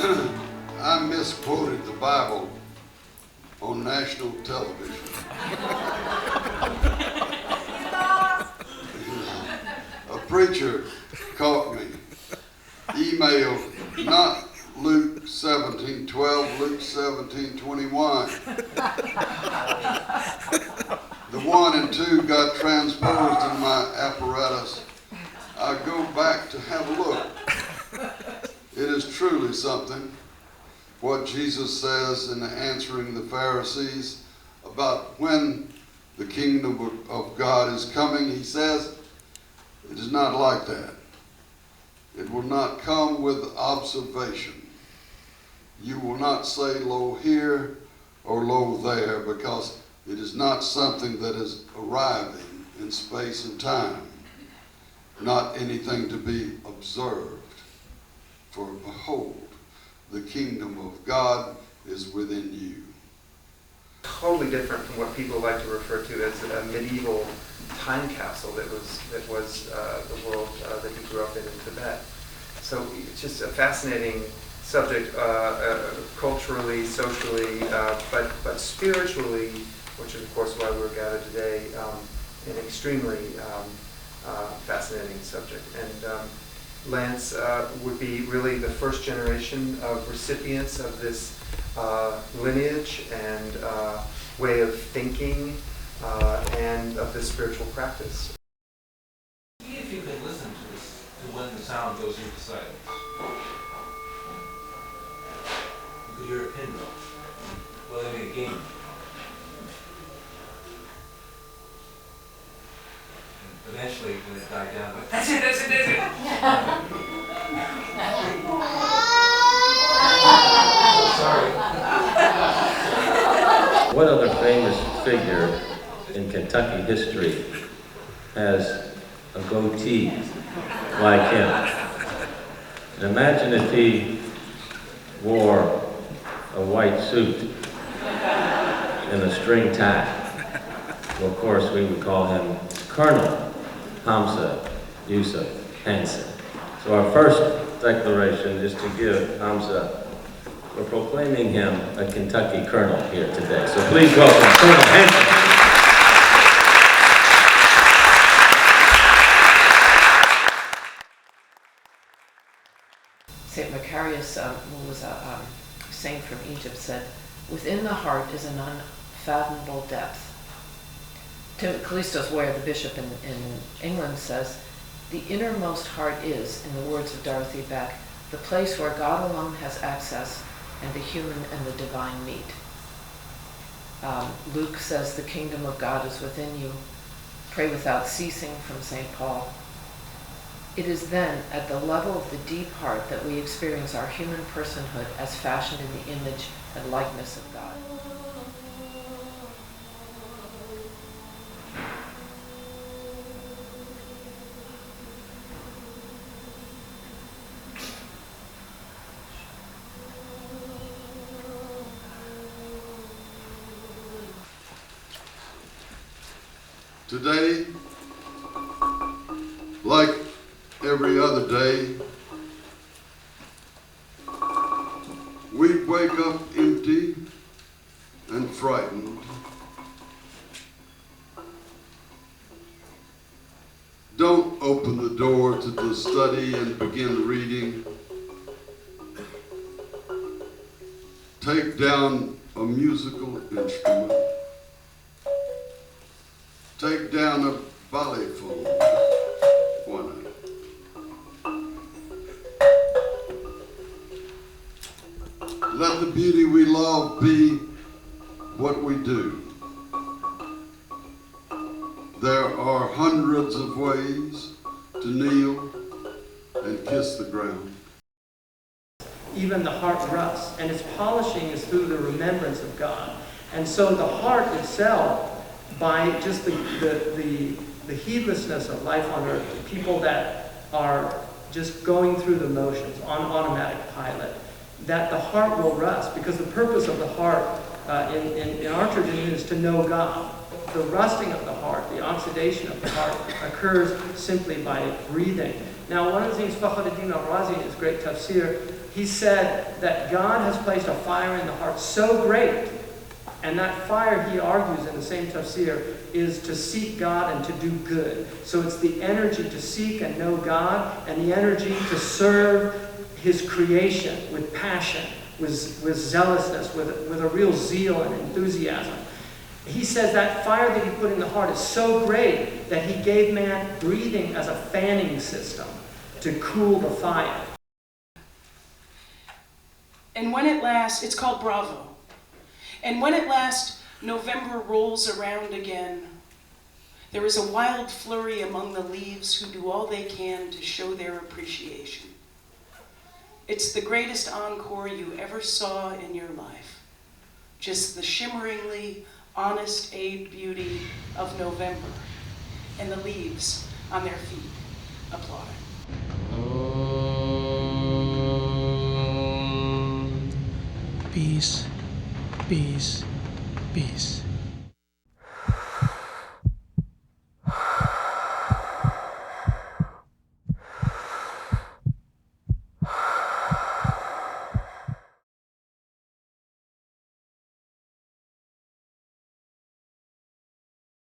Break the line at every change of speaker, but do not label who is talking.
I misquoted the Bible on national television. A preacher caught me. Email, not Luke 17:12, Luke 17:21. The 1 and 2 got transposed in my apparatus. I go back to have a look. It is truly something what Jesus says in answering the Pharisees about when the kingdom of God is coming. He says, it is not like that. It will not come with observation. You will not say, lo here or lo there, because it is not something that is arriving in space and time, not anything to be observed. For behold, the kingdom of God is within you.
Totally different from what people like to refer to as a medieval time capsule that was the world that he grew up in Tibet. So it's just a fascinating subject, culturally, socially, but spiritually, which is of course why we're gathered today, an extremely fascinating subject. And Lance would be really the first generation of recipients of this lineage and way of thinking and of this spiritual practice.
If you could listen to this, to when the sound goes into silence, you could hear a pin drop. Well, they made a game. And eventually, when it died down, like, that's it. Sorry.
What other famous figure in Kentucky history has a goatee like him? And imagine if he wore a white suit and a string tie. Well, of course, we would call him Colonel Hamza Yusuf. So our first declaration is to give Hamza. We're proclaiming him a Kentucky colonel here today. So please welcome Colonel Hanson.
St. Macarius, who was a saint from Egypt, said, "Within the heart is an unfathomable depth." Tim Callisto's Ware, the bishop in England, says, "The innermost heart is, in the words of Dorothy Beck, the place where God alone has access and the human and the divine meet." Luke says, "The kingdom of God is within you. Pray without ceasing," from St. Paul. It is then at the level of the deep heart that we experience our human personhood as fashioned in the image and likeness of God.
Today, like every other day, we wake up empty and frightened. Don't open the door to the study and begin reading. Take down a musical instrument. Take down a ballyphone. Why not? Let the beauty we love be what we do. There are hundreds of ways to kneel and kiss the ground.
Even the heart rusts, and its polishing is through the remembrance of God. And so the heart itself, by just the heedlessness of life on earth, people that are just going through the motions on automatic pilot, that the heart will rust, because the purpose of the heart in our tradition is to know God. The rusting of the heart, the oxidation of the heart, occurs simply by breathing. Now, one of the things Fakhruddin al-Razi in his great tafsir he said that God has placed a fire in the heart so great, and that fire, he argues in the same tafsir, is to seek God and to do good. So it's the energy to seek and know God, and the energy to serve his creation with passion, with zealousness, with a real zeal and enthusiasm. He says that fire that he put in the heart is so great that he gave man breathing as a fanning system to cool the fire.
And when at last, it's called Bravo. And when at last November rolls around again, there is a wild flurry among the leaves who do all they can to show their appreciation. It's the greatest encore you ever saw in your life. Just the shimmeringly honest aid beauty of November, and the leaves on their feet applauding.
Peace, peace, peace.